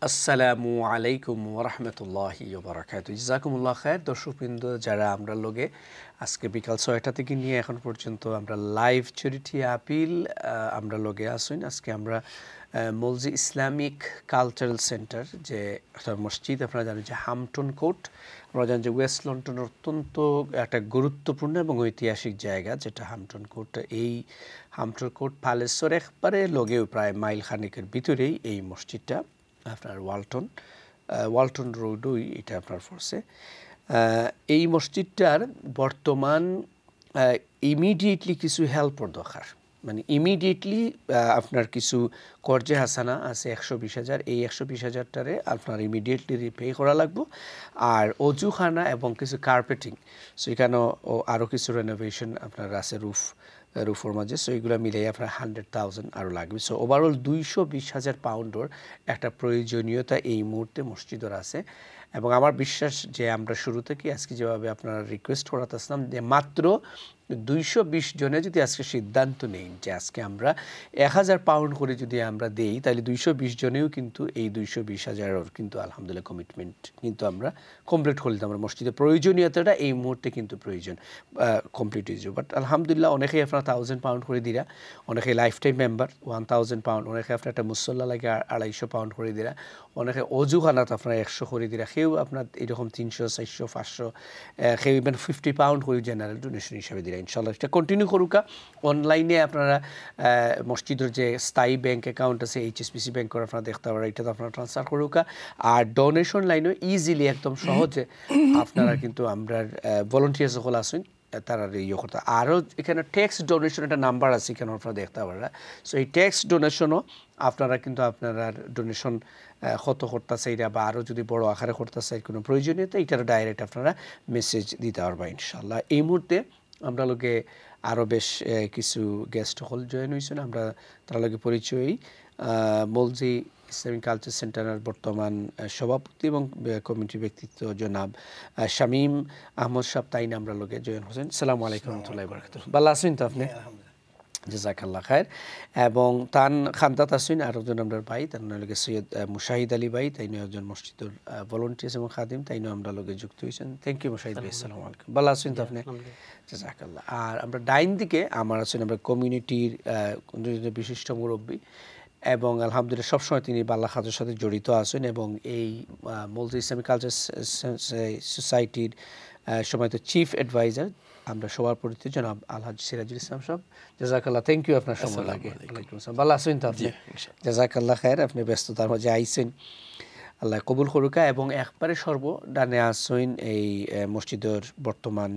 আসসালামু আলাইকুম ওরহমতুল্লাহি ওবরাকাতুহু। জাযাকুমুল্লাহ খায়ের। দর্শকবৃন্দ, যারা আমরা লগে আজকে বিকাল 6টা থেকে নিয়ে এখন পর্যন্ত আমরা লাইভ চ্যারিটি আপিল আমরা লগে আসুন। আজকে আমরা মলজি ইসলামিক কালচারাল সেন্টার, যে একটা মসজিদ আপনারা জানেন যে হামটন কোর্ট, আমরা জানেন যে ওয়েস্ট লন্ডনের অত্যন্ত একটা গুরুত্বপূর্ণ এবং ঐতিহাসিক জায়গা যেটা হামটন কোর্ট। এই হামটন কোর্ট প্যালেসের একবারে লগেও প্রায় মাইল খানিকের ভিতরেই এই মসজিদটা আপনার ওয়ালটন রোডই এটা আপনার ফোর্সে। এই মসজিদটার বর্তমান ইমিডিয়েটলি কিছু হেল্পর দরকার, মানে ইমিডিয়েটলি আপনার কিছু কর্জে হাসানা আছে 120,000, এই 120,000টারে আপনার ইমিডিয়েটলি রিপে করা লাগবে। আর অজুখানা এবং কিছু কার্পেটিং, সো এখানেও আরও কিছু রেনোভেশন আপনার আছে রুফের মাঝে, সো এইগুলো মিলিয়ে আপনার 100,000 আরও লাগবে। সো ওভারঅল 220,000 পাউন্ডের একটা প্রয়োজনীয়তা এই মুহূর্তে মসজিদের আছে। এবং আমার বিশ্বাস যে আমরা শুরু থেকে আজকে যেভাবে আপনারা রিকোয়েস্ট করাতেছিলাম যে মাত্র 220 জনে যদি আজকে সিদ্ধান্ত নেই যে আজকে আমরা 1,000 পাউন্ড করে যদি আমরা দেই, তাহলে 220 জনেও কিন্তু এই 220,000 কিন্তু আলহামদুলিল্লাহ কমিটমেন্ট কিন্তু আমরা কমপ্লিট করে দিতাম। আমরা মসজিদের প্রয়োজনীয়তাটা এই মুহূর্তে কিন্তু প্রয়োজন কমপ্লিট হয়ে যাবে। বাট আলহামদুলিল্লাহ অনেকেই আপনারা 1,000 পাউন্ড করে দিরা, অনেকে লাইফ টাইম মেম্বার 1,000 পাউন্ড, অনেকে আপনার একটা মুসল্লা লাগে 250 পাউন্ড করে দিরা, অনেকে অজুখানাত আপনার 100 করে দিরা, কেউ আপনার এরকম 300, 400, 500, কেউ ইভেন 50 পাউন্ড করে জেনারেল ডোনেশন হিসাবে দিরা। ইনশাল্লাহ এটা কন্টিনিউ করুকা। অনলাইনে আপনারা মসজিদের যে স্থায়ী ব্যাঙ্ক অ্যাকাউন্ট আছে HSBC ব্যাঙ্ক করে আপনারা দেখতে পারেন, এটা তো আপনারা ট্রান্সফার করুকা। আর ডোনেশন লাইনেও ইজিলি একদম সহজে আপনারা কিন্তু আমরা ভলেন্টিয়ার সকল আসুন তারা ইয়ে করতে। আরও এখানে ট্যাক্স ডোনেশন একটা নাম্বার আছে, এখানে আপনারা দেখতে পারেন। সো এই ট্যাক্স ডোনেশনও আপনারা কিন্তু আপনারা ডোনেশন কত করতে চাইরা বা আরও যদি বড় আকারে করতে চাই কোনো প্রয়োজনীয়তা, এটার ডাইরেক্ট আপনারা মেসেজ দিতে পারবেন ইনশাল্লাহ। এই মুহূর্তে আমরা লোকে আরও বেশ কিছু গেস্ট হল জয়েন হয়েছেন, আমরা তার লগে পরিচয়ই মলজি ইসলামিক কালচার সেন্টারের বর্তমান সভাপতি এবং কমিটির ব্যক্তিত্ব জনাব শামীম আহমদ সাহেব, তাই না আমরা লোকে জয়েন হোসেন। সালামু আলাইকুম রহমতুল্লাহি ওয়া বারাকাতুহু। ভালো আছেন তো আপনি? জাযাকাল্লাহ খায়ের। এবং তান খান্দাত আসুন আর একজন আমরা ভাই, তার লগে সৈয়দ মুশাহিদ আলী ভাই, তাই নিয়ে একজন মসজিদের ভলেন্টিয়ার্স এবং খাদিম, তাই নিয়ে আমরা লগে যুক্ত হয়েছেন। থ্যাংক ইউ মুশাহিদ ভাই, আসসালামু আলাইকুম। ভালো আছেন তো আপনি? জাযাকাল্লাহ। আর আমরা ডাইন দিকে আমার আছেন আমরা কমিউনিটির বিশিষ্ট মুরব্বী এবং আলহামদুলিল্লাহ সবসময় তিনি বাল্লা খাদের সাথে জড়িত আছেন এবং এই মলজি ইসলামিক কালচার সোসাইটির সময় তো চিফ অ্যাডভাইজার আমরা সবার পরিচিত জনাব আলহাজ সিরাজুল ইসলাম সাহেব। জাযাকাল্লাহ, থ্যাংক ইউ আপনার সময় লাগে। ওয়ালাইকুম আসসালাম। ভালো আছেন তো আপনি? জাযাকাল্লাহ খায়ের। আপনি ব্যস্ততার মাঝে আইছেন, আল্লাহ কবুল করুকা। এবং একবারে সর্বডানে আসছেন এই মসজিদের বর্তমান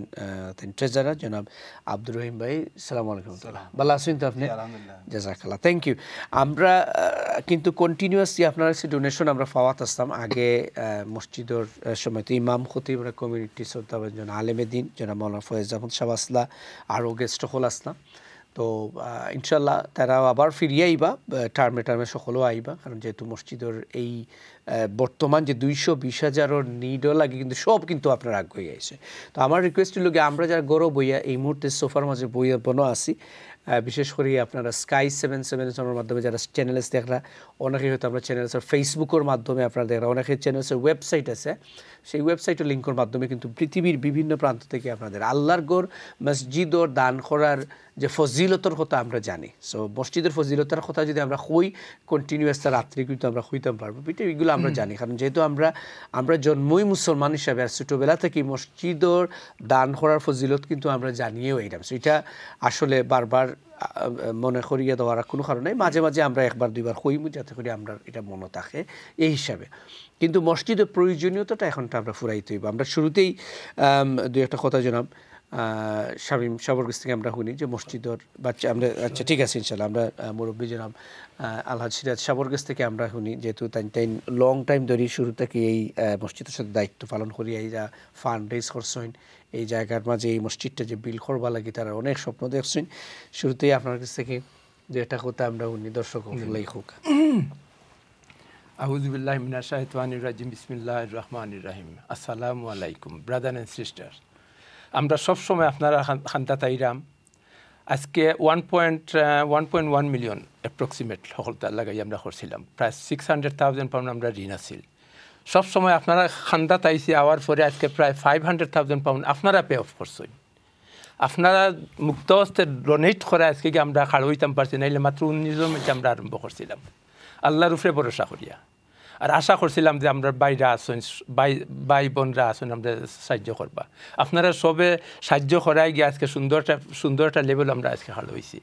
ট্রেজারার জনাব আব্দুর রহিম ভাই। সালামু আলাইকুম। ভালো আছেন তো আপনি? জাযাকাল্লাহ, থ্যাংক ইউ। আমরা কিন্তু কন্টিনিউয়াসলি আপনার কাছে ডোনেশন আমরা পাওয়াত আসতাম আগে মসজিদের সময় তো ইমাম খতিব কমিউনিটি শ্রদ্ধাভাজন আলেমেদিন জনাব মৌলানা ফয়েজ আহমদ সাহেব আসলা, আরও গেস্ট হল আসলাম। তো ইনশাল্লাহ তারাও আবার ফিরিয়ে আইবা, টার্মে সকলেও আইবা, কারণ যেহেতু মসজিদের এই বর্তমান যে 220,000 নিডও লাগে কিন্তু সব কিন্তু আপনার আগ্রহী আইছে। তো আমার রিকোয়েস্ট হল গিয়ে আমরা যারা গৌরব বইয়া এই মুহূর্তে সোফার মাঝে বইয়া বনো আসি, বিশেষ করে আপনারা স্কাই 77 মাধ্যমে যারা চ্যানেলস দেখরা, অনেকে হয়তো আমরা চ্যানেলসের ফেসবুকের মাধ্যমে আপনারা দেখরা, অনেকের চ্যানেলসের ওয়েবসাইট আছে, সেই ওয়েবসাইটের লিঙ্কের মাধ্যমে কিন্তু পৃথিবীর বিভিন্ন প্রান্ত থেকে আপনাদের আল্লাহর গড় মসজিদর দান করার যে ফজিলতর কথা আমরা জানি। সো মসজিদের ফজিলতার কথা যদি আমরা হই কন্টিনিউয়াস রাত্রি কিন্তু আমরা হইতে পারবো, এগুলো আমরা জানি, কারণ যেহেতু আমরা জন্মই মুসলমান হিসাবে আর ছোটোবেলা থেকে মসজিদর দান করার ফজিলত কিন্তু আমরা জানিয়েও এইরকম। সো এটা আসলে বারবার মনে করিয়ে দেওয়ার কোনো কারণ নেই, মাঝে মাঝে আমরা একবার দুইবার হইমু যাতে করে আমরা এটা মনে থাকে এই হিসাবে। কিন্তু মসজিদের প্রয়োজনীয়তাটা এখনটা আমরা ফুরাইতে হইব। আমরা শুরুতেই দুই একটা কথা জানাব শামীম সাবর কাছ থেকে আমরা শুনি যে মসজিদের বাচ্চা আমরা, আচ্ছা ঠিক আছে ইনশাল্লাহ, আমরা মুরব্বী জনাব আলহাজ সিরাজ সাবর কাছ থেকে আমরা শুনি, যেহেতু তাই লং টাইম ধরে শুরু থেকে এই মসজিদের সাথে দায়িত্ব পালন করি, এই যা ফান্ড রেজ করছেন এই জায়গার মাঝে এই মসজিদটা যে বিল করবা লাগে তারা অনেক স্বপ্ন দেখছেন। শুরুতেই আপনার কাছ থেকে যে একটা কথা আমরা শুনি, দর্শক হোক। আউযু বিল্লাহি মিনাশ শাইতানির রাজিম, বিসমিল্লাহির রহমানির রহিম। আসসালামু আলাইকুম ব্রাদার অ্যান্ড সিস্টার। আমরা সবসময় আপনারা খান্তা তাইরাম আজকে 1.1 মিলিয়ন অ্যাপ্রক্সিমেট সকলটা লাগাই আমরা করছিলাম। প্রায় 600,000 পাউন্ড আমরা ঋণ আছিল। সবসময় আপনারা খান্দাত আইসি আওয়ার পরে আজকে প্রায় 500,000 পাউন্ড আপনারা পে অফ করছেন। আপনারা মুক্ত হস্তে ডোনেট করে আজকে কি আমরা খাড় হইতাম পারছি, নাইলে মাত্র 19 জন আমরা আরম্ভ করছিলাম আল্লাহর উপরে ভরসা করিয়া। আর আশা করছিলাম যে আমরা বাইরে আসুন, ভাই বোনরা আসুন, আমরা সাহায্য করবা। আপনারা সবে সাহায্য করাই গিয়ে আজকে সুন্দর একটা লেভেল আমরা আজকে হাল হয়েছি।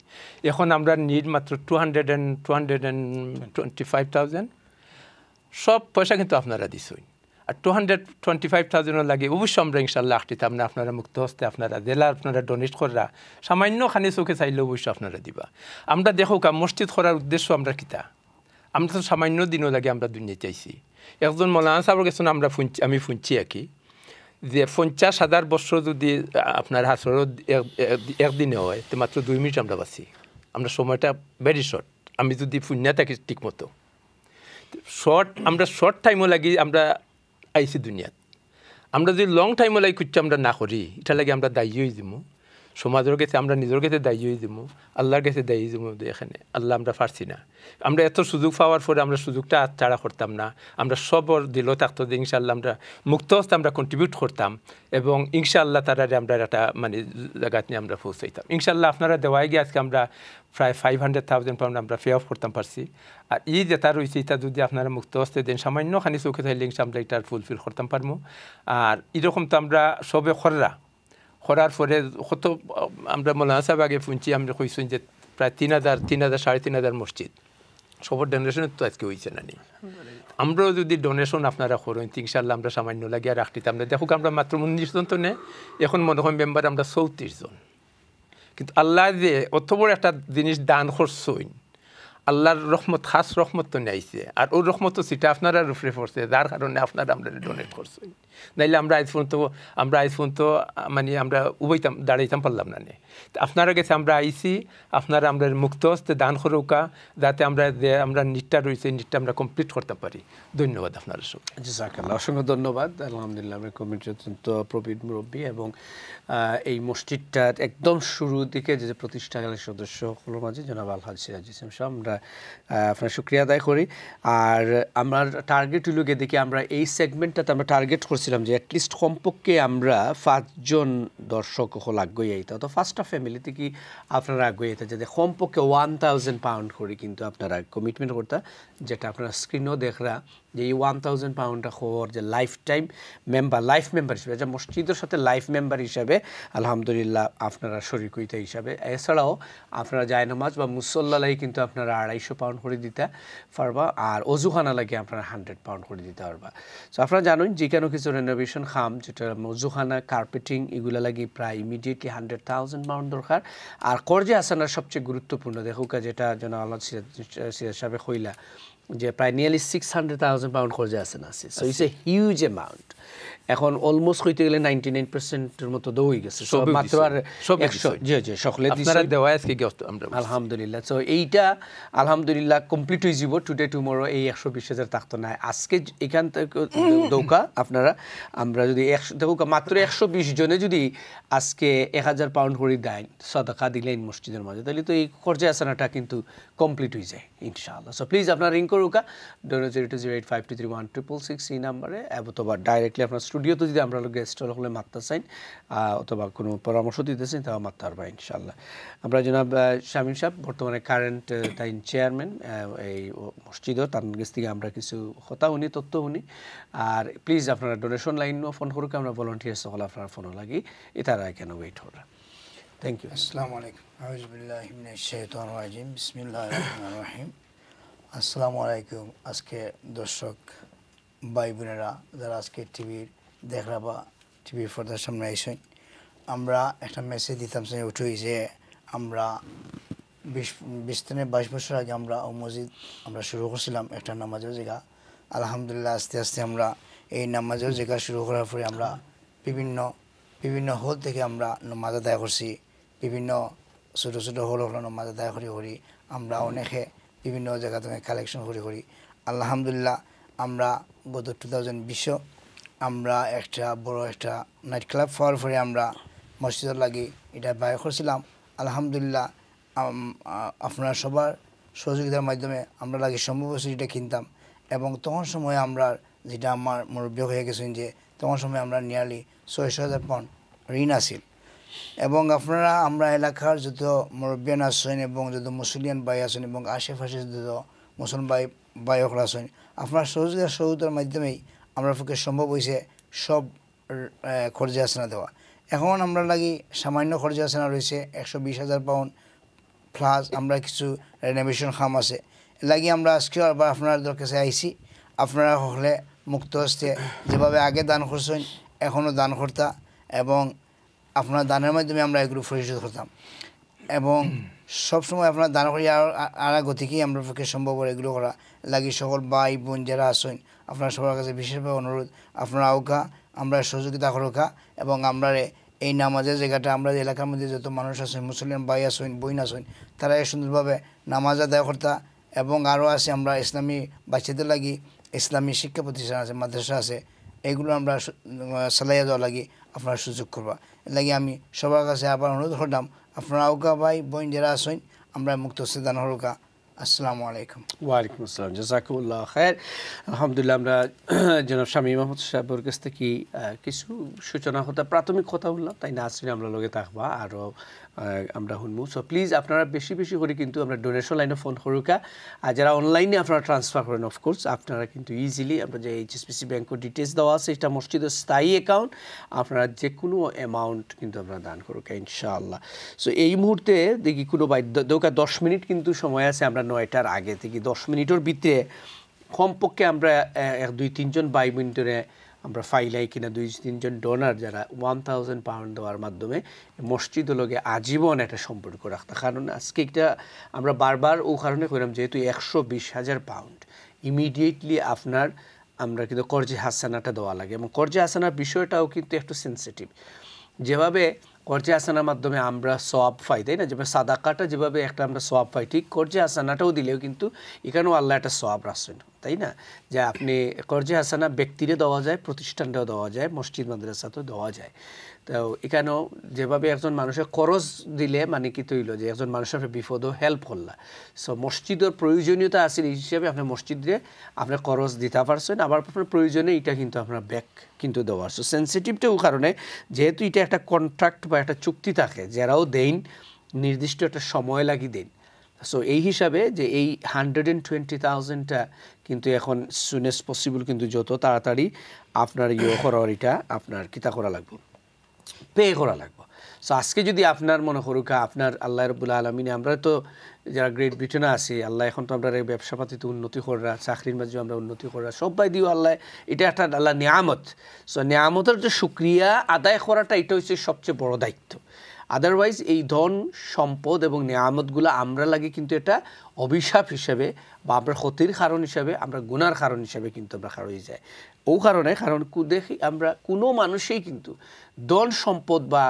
এখন আমরা নিড মাত্র 225,000। সব পয়সা কিন্তু আপনারা দিছই। আর 225,000 লাগে অবশ্যই আমরা ইনশাল্লাহ আসতাম না। আপনারা মুক্ত হস্তে আপনারা জেলা আপনারা ডোনেট করা সামান্য খানি চোখে চাইলে অবশ্যই আপনারা দিবা। আমরা দেখো মসজিদ করার উদ্দেশ্য আমরা কিতা, আমরা তো সামান্য দিনও লাগে আমরা দুনিয়া চাইছি। একজন মৌলানা সাহেবের কাছে আমি শুনছি আর কি, যে 50,000 বছর যদি আপনার হাসর একদিনে হয় তো মাত্র 2 মিনিট আমরা বাঁচি। আমরা সময়টা ভেরি শর্ট। আমি যদি পুণ্যা থাকি ঠিক মতো আমরা শর্ট টাইমও লাগি আমরা আইসি দুনিয়াত। আমরা যদি লং টাইমও লাগি খুঁজছি আমরা না করি, এটা লাগে আমরা দায়ী হয়ে যাবো। সমাজের কাছে আমরা নিজের কাছে দায়ী হয়ে যাবো, আল্লাহর কাছে দায়ী যাবো। এখানে আল্লাহ আমরা পারছি না। আমরা এত সুযোগ পাওয়ার পরে আমরা সুযোগটা ছাড়া করতাম না। আমরা সবর দিল থাকতো যে ইনশাআল্লাহ আমরা মুক্ত হস্তে আমরা কন্ট্রিবিউট করতাম এবং ইনশাআল্লাহ তারা আমরা একটা মানে জায়গা নিয়ে আমরা পৌঁছাইতাম। ইনশাআল্লাহ আপনারা দেওয়াই গিয়ে আজকে আমরা প্রায় 500,000 পাউন্ড আমরা পে অফ করতাম পারছি। আর এই যেটা রয়েছে এটা যদি আপনারা মুক্ত হস্তে দেন সামান্য খানি চোখে থাকলে আমরা এটা ফুলফিল করতাম পারবো। আর এরকম তো আমরা সবে করার পরে কত আমরা মৌলানা সাহেব আগে শুনছি, আমরা কইছি যে প্রায় 3,000 3,500 মসজিদ সবর ডোনেশনের তো আজকে হয়েছে না। আমরাও যদি ডোনেশন আপনারা করেন ইনশাল্লাহ আমরা সামান্য লাগিয়ে রাখতাম না। দেখুক আমরা মাত্র 19 জন তো নেই, এখন মনে হয় মেম্বার আমরা 34 জন। কিন্তু আল্লাহ যে অত বড় একটা জিনিস দান করছেন, আল্লাহর রহমত খাস রহমত তো নেইছে। আর ওই রহমত তো সেটা আপনারা রুফরে পড়ছে, যার কারণে আপনারা আমরা ডোনেট করছেন। নাইলে আমরা আজ পর্যন্ত মানে আমরা দাঁড়াইতাম পারলাম না। আপনারা গেছে আমরা আইসি, আপনারা আমরা মুক্ত হস্তে দান করুকা, যাতে আমরা নিটটা রয়েছে নিটটা আমরা কমপ্লিট করতে পারি। ধন্যবাদ আপনারা সব। জাযাকাল্লাহ, অসংখ্য ধন্যবাদ। আলহামদুলিল্লাহ, আমরা কমিটির অত্যন্ত প্রবীণ মুরব্বী এবং এই মসজিদটার একদম শুরুর দিকে যে প্রতিষ্ঠাকালীন সদস্য সকলের মাঝে জনাব আলহাজ সিরাজ ইসলাম সাহেব, আমরা আপনার শুকরিয়া আদায় করি। আর আমার টার্গেট হইল গিয়ে দেখি আমরা এই সেগমেন্টটাতে আমরা টার্গেট করছিলাম যে অ্যাটলিস্ট কমপক্ষে আমরা 5 জন দর্শক হল আগ্রহী আইতা, তো ফার্স্টটা ফ্যামিলিতে কি আপনারা আগ্রহী আইতা যাতে কমপক্ষে 1,000 পাউন্ড করে কিন্তু আপনারা কমিটমেন্ট করতা, যেটা আপনারা স্ক্রিনও দেখরা যে এই 1,000 পাউন্ডটা খবর যে লাইফ মেম্বার হিসেবে, যে মসজিদের সাথে লাইফ মেম্বার হিসাবে আলহামদুলিল্লাহ আপনারা শরীক হইতে হিসাবে। এছাড়াও আপনারা জায়নামাজ বা মুসল্লালাই কিন্তু আপনারা 250 পাউন্ড করে দিতে পারবা, আর অজুখানা লাগে আপনারা 100 পাউন্ড করে দিতে পারবা। সো আপনারা জানেন যে কোনো কিছু রেনোভেশন খাম, যেটা অজুখানা কার্পেটিং এগুলো লাগে প্রায় ইমিডিয়েটলি 100,000 পাউন্ড দরকার। আর কর্জে আসানার সবচেয়ে গুরুত্বপূর্ণ দেখুকা, যেটা যেন আল্লাহ সিরাজ সাহেব কইলা যে প্রায় নিয়ারলি 600,000 পাউন্ড খরচা আছে না। So it's a huge amount. এখন অলমোস্ট হইতে গেলে 99%-এর মতো হয়ে গেছে। মাত্র আর 100 জি সকলে আপনারা দেওয়া আজকে আমরা আলহামদুলিল্লাহ। সো এইটা আলহামদুলিল্লাহ কমপ্লিট হয়ে যাব টুডে টুমরো। এই 120,000 থাকতো না আজকে এখান থেকে দৌকা আপনারা আমরা যদি দেখুক মাত্র 120 জনে যদি আজকে 1,000 পাউন্ড করে দেন সাদাকা দিলেন মসজিদের মাঝে, তাহলে তো এই খরচা আসানাটা কিন্তু কমপ্লিট হয়ে যায় ইনশাআল্লাহ। সো প্লিজ আপনারা রিং করুকা 00208523166 এই নাম্বারে, অথবা ডাইরেক্টলি আপনার স্টুডিওতে যদি আমরা গেস্ট হলে মারতে চাইন অথবা কোনো পরামর্শ দিতে চাই তাও মারতে পারবা ইনশাআল্লাহ। আমরা জনাব শামীম সাহেব বর্তমানে কারেন্ট টাইম চেয়ারম্যান এই মসজিদও, তার কাছ থেকে আমরা কিছু কথা শুনি, তথ্য শুনি। আর প্লিজ আপনারা ডোনেশন লাইনও ফোন করুক, আমরা ভলান্টিয়ার সকল আপনার ফোনও লাগি, এটারা কেন ওয়েট করা। Thank you. আসসালামু আলাইকুম। আউযু বিল্লাহি মিনাশ শাইতানির রাজিম। বিসমিল্লাহির রহমানির রহিম। আসসালামু আলাইকুম। আজকে দর্শক ভাই বোনেরা যারা আজকে টিভির দেখরা বা টিভির পর্দার সামনে আইসেন, আমরা একটা মেসেজ দিতাম উঠেই যে আমরা 22 বছর আগে আমরা মসজিদ আমরা শুরু করছিলাম একটা নামাজের জায়গা। আলহামদুলিল্লাহ আস্তে আস্তে আমরা এই নামাজের জায়গা শুরু করার পরে আমরা বিভিন্ন হল থেকে আমরা নামাজ আদায় করছি, বিভিন্ন ছোটো ছোটো হল নামাজ আদায় করি আমরা অনেকে বিভিন্ন জায়গা থেকে কালেকশন করি। আলহামদুলিল্লাহ আমরা গত 2020 আমরা একটা বড় একটা নাইট ক্লাব পাওয়ার পরে আমরা মসজিদের লাগি এটা ব্যয় করছিলাম আলহামদুলিল্লাহ আপনারা সবার সহযোগিতার মাধ্যমে আমরা লাগে সম্ভব সেটা কিনতাম এবং তখন সময় আমরা যেটা আমার মুরব্বী হয়ে গেছেন যে তখন সময় আমরা নিয়ারলি 600,000 পাউন্ড ঋণ আসিল এবং আপনারা আমরা এলাকার যত মুরব্বিয়ান আছেন এবং যত মুসলিয়ান ভাই আছেন এবং আশেপাশে যত মুসলমান ভাইকরা আছেন আপনার সহযোগিতার মাধ্যমেই আমরা পক্ষে সম্ভব হয়েছে সব খরচে আসনা দেওয়া এখন আমরা লাগি সামান্য খরচে আসনা রয়েছে 120,000 পাউন্ড প্লাস আমরা কিছু রেনোভেশন কাম আছে লাগি আমরা আজকে আবার আপনাদের কাছে আইছি আপনারা হলে মুক্ত হস্তে যেভাবে আগে দান করছেন এখনও দান করতা এবং আপনার দানের মাধ্যমে আমরা এগুলো পরিশোধ করতাম এবং সবসময় আপনার দান করি আর গতিকেই আমরা পক্ষে সম্ভব এগুলো করা লাগি সকল ভাই বোন যারা আসেন আপনার সবার কাছে বিশেষভাবে অনুরোধ আপনারা আউকা আমরা সহযোগিতা করোকা এবং আমরা এই নামাজের জায়গাটা আমরা এলাকার মধ্যে যত মানুষ আছেন মুসলিম ভাই আসেন বোন আসেন তারা সুন্দরভাবে নামাজ আদায় করতা এবং আরও আছে আমরা ইসলামী বাচ্চাদের লাগি ইসলামী শিক্ষা প্রতিষ্ঠান আছে মাদ্রাসা আছে এইগুলো আমরা চালাইয়া দেওয়া লাগি আপনারা সুযোগ করবা লাগে আমি সবার কাছে আবার অনুরোধ করলাম আপনারা আউকা ভাই বোন যারা আসেন আমরা মুক্ত দান হরকা আসসালামু আলাইকুম ওয়ালাইকুম আসসালাম জাযাকুমুল্লাহ খায়ের আলহামদুলিল্লাহ আমরা জনাব শামীম মাহমুদ সাহেবের কাছ থেকে কিছু সূচনা কথা প্রাথমিক কথা বললাম তাই না আসলে আমরা লগে থাকবা আরও আমরা শুনবো সো প্লিজ আপনারা বেশি বেশি করে কিন্তু আমরা ডোনেশন লাইনে ফোন করুকা আর যারা অনলাইনে আপনারা ট্রান্সফার করেন অফকোর্স আপনারা কিন্তু ইজিলি আমরা যে এইচএসপিসি ব্যাংকের ডিটেলস দেওয়া আছে এটা মসজিদের স্থায়ী অ্যাকাউন্ট আপনারা যে কোনো অ্যামাউন্ট কিন্তু আপনারা দান করুকা ইনশাআল্লাহ সো এই মুহূর্তে দেখি কোনো দৌকা 10 মিনিট কিন্তু সময় আছে আমরা 9টার আগে থেকে 10 মিনিটের ভিতরে কমপক্ষে আমরা 1-2-3 জন ভাই বোনদের আমরা ফাইলাই কিনা 2-3 জন ডোনার যারা 1000 পাউন্ড দেওয়ার মাধ্যমে মসজিদ লগে আজীবন একটা সম্পর্ক রাখতে কারণ আজকে এটা আমরা বারবার ও কারণে কইলাম যেহেতু 120,000 পাউন্ড ইমিডিয়েটলি আপনার আমরা কিন্তু কর্জে হাসানাটা দেওয়া লাগে এবং কর্জে হাসানার বিষয়টাও কিন্তু একটু সেন্সিটিভ যেভাবে কর্জে হাসানার মাধ্যমে আমরা সওয়াব পাই তাই না যেভাবে সাদাকাটা যেভাবে একটা আমরা সওয়াব পাই ঠিক কর্জে হাসানাটাও দিলেও কিন্তু এখানেও আল্লাহ একটা সওয়াব রাখছেন তাই না যে আপনি কর্জে হাসানা ব্যক্তিরে দেওয়া যায় প্রতিষ্ঠানটাও দেওয়া যায় মসজিদ মাদ্রাসাতেও দেওয়া যায় তো এখানেও যেভাবে একজন মানুষের খরচ দিলে মানে কি তৈল যে একজন মানুষের বিপদও হেল্প করলা সো মসজিদের প্রয়োজনীয়তা আছে এই হিসাবে আপনি মসজিদে আপনার খরচ দিতে পারছেন আবার আপনার প্রয়োজনে এটা কিন্তু আপনার ব্যাক কিন্তু দেওয়া সো সেন্সিটিভটাও কারণে যেহেতু এটা একটা কন্ট্রাক্ট বা একটা চুক্তি থাকে যারাও দেন নির্দিষ্ট একটা সময় লাগি দেন সো এই হিসাবে যে এই 120,000টা কিন্তু এখন সুনেস পসিবল কিন্তু যত তাড়াতাড়ি আপনার করার এটা আপনার কিতা করা লাগবে পে করা লাগবে সো আজকে যদি আপনার মনে করুকা আপনার আল্লাহ রাব্বুল আলামিন আমরা তো যারা গ্রেট ব্রিটেনে আছি আল্লাহ এখন তো আমরা ব্যবসাপাতিতে উন্নতি করা চাকরির মাঝে আমরা উন্নতি করা সবাই দিও আল্লাহ এটা একটা আল্লাহ নিয়ামত সো নিয়ামতের যে শুকরিয়া আদায় করাটা এটা হচ্ছে সবচেয়ে বড় দায়িত্ব আদারওয়াইজ এই ধন সম্পদ এবং নিয়ামতগুলো আমরা লাগে কিন্তু এটা অভিশাপ হিসেবে বা আমরা ক্ষতির কারণ হিসাবে আমরা গুনার কারণ হিসাবে কিন্তু আমরা হয়ে যায় ও কারণে কারণ দেখি আমরা কোনো মানুষই কিন্তু ধন সম্পদ বা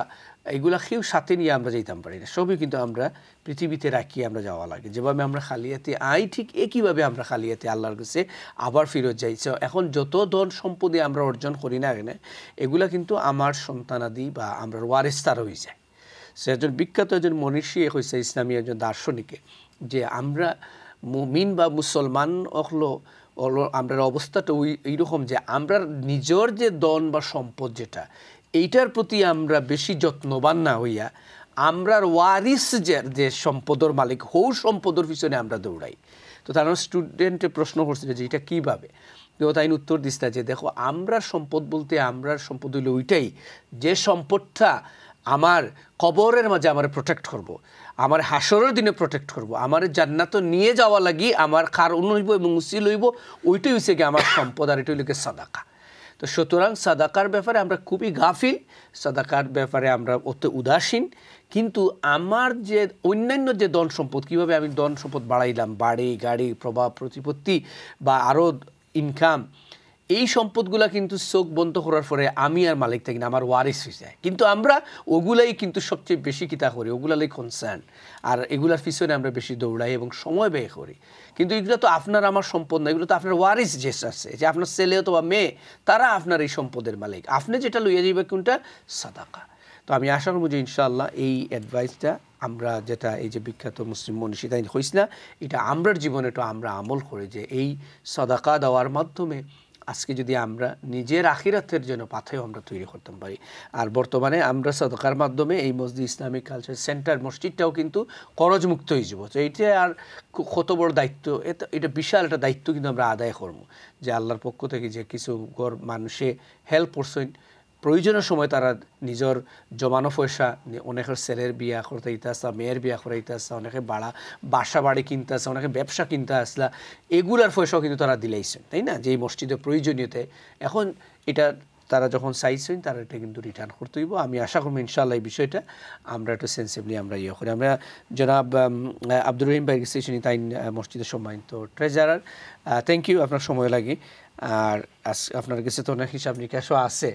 এগুলা কেউ সাথে নিয়ে আমরা যেতাম পারি না সবই কিন্তু আমরা পৃথিবীতে রাখিয়ে আমরা যাওয়া লাগে যেভাবে আমরা খালিয়াতে আই ঠিক একইভাবে আমরা খালিয়াতে আল্লাহর কাছে আবার ফিরত যাই এখন যত ধন সম্পদে আমরা অর্জন করি না কেন এগুলা কিন্তু আমার সন্তানাদি বা আমরা ওয়ারিস্তার হয়ে যায় সে একজন বিখ্যাত একজন মনীষী হয়েছে ইসলামী একজন দার্শনিকে যে আমরা মুমিন বা মুসলমান হলো আমরা অবস্থাটা এইরকম যে আমরা নিজের যে ধন বা সম্পদ যেটা এইটার প্রতি আমরা বেশি যত্নবান না হইয়া আমরার ওয়ারিস যে সম্পদের মালিক হৌ সম্পদের পিছনে আমরা দৌড়াই তো তার স্টুডেন্টে প্রশ্ন করছিল যে এটা কীভাবে তো তাই উত্তর দিস্তা যে দেখো আমরার সম্পদ বলতে আমরার সম্পদ হইল ওইটাই যে সম্পদটা আমার কবরের মাঝে আমার প্রোটেক্ট করব। আমার হাসরের দিনে প্রোটেক্ট করব। আমার জান্নাত নিয়ে যাওয়া লাগি আমার কারণ হইব এবং উসিল হইব ওইটাই হচ্ছে কি আমার সম্পদ আর এটা হইল সাদাকা তো সুতরাং সাদাকার ব্যাপারে আমরা খুবই গাফিল সাদাকার ব্যাপারে আমরা অত উদাসীন কিন্তু আমার যে অন্যান্য যে ধন সম্পদ কীভাবে আমি ধন সম্পদ বাড়াইলাম বাড়ি গাড়ি প্রভাব প্রতিপত্তি বা আরও ইনকাম এই সম্পদগুলা কিন্তু চোখ বন্ধ করার পরে আমি আর মালিক থাকি না আমার ওয়ারিস হয়ে যায় কিন্তু আমরা ওগুলাই কিন্তু সবচেয়ে বেশি কিতা করি ওগুলাই কনসার্ন আর এগুলার পিছনে আমরা বেশি দৌড়াই এবং সময় ব্যয় করি কিন্তু এগুলো তো আপনার আমার সম্পদ না এগুলো তো আপনার ওয়ারিস যে আছে যে আপনার ছেলে অথবা মেয়ে তারা আপনার এই সম্পদের মালিক আপনি যেটা লইয়া যাইবে কোনটা সাদাকা তো আমি আশা করব যে ইনশাআল্লাহ এই অ্যাডভাইসটা আমরা যেটা এই যে বিখ্যাত মুসলিম মনীষী তাই হইস না এটা আমরার জীবনে তো আমরা আমল করি যে এই সাদাকা দেওয়ার মাধ্যমে আজকে যদি আমরা নিজের আখিরাতের জন্য পাথেয় আমরা তৈরি করতে পারি। আর বর্তমানে আমরা সাদাকার মাধ্যমে এই মসজিদ ইসলামিক কালচার সেন্টার মসজিদটাও কিন্তু খরচমুক্ত হয়ে যাব। তো এইটা আর কত বড় দায়িত্ব, এটা বিশাল একটা দায়িত্ব কিন্তু আমরা আদায় করবো যে আল্লাহর পক্ষ থেকে যে কিছু মানুষে হেল্প করছেন, প্রয়োজনের সময় তারা নিজের জমানো পয়সা, অনেকের ছেলের বিয়া করতে দিতে আসা, মেয়ের বিয়া করাইতে আসা, অনেকে বাসা বাড়ি কিনতে আসা, অনেকে ব্যবসা কিনতে আসলা, এগুলার পয়সাও কিন্তু তারা দিলাইছেন, তাই না? যে এই মসজিদের প্রয়োজনীয়তে এখন এটা তারা যখন চাইছেন তারা এটা কিন্তু রিটার্ন করতে হইব। আমি আশা করব ইনশাআল্লাহ এই বিষয়টা আমরা একটু সেন্সিবলি আমরা করি। আমরা জনাব আব্দুর রহিম ভাই গেছি তাই মসজিদের সম্মানিত ট্রেজারার, থ্যাংক ইউ, আপনার সময় লাগে। আর আপনার কাছে তো অনেক হিসাব নিকাশও আছে,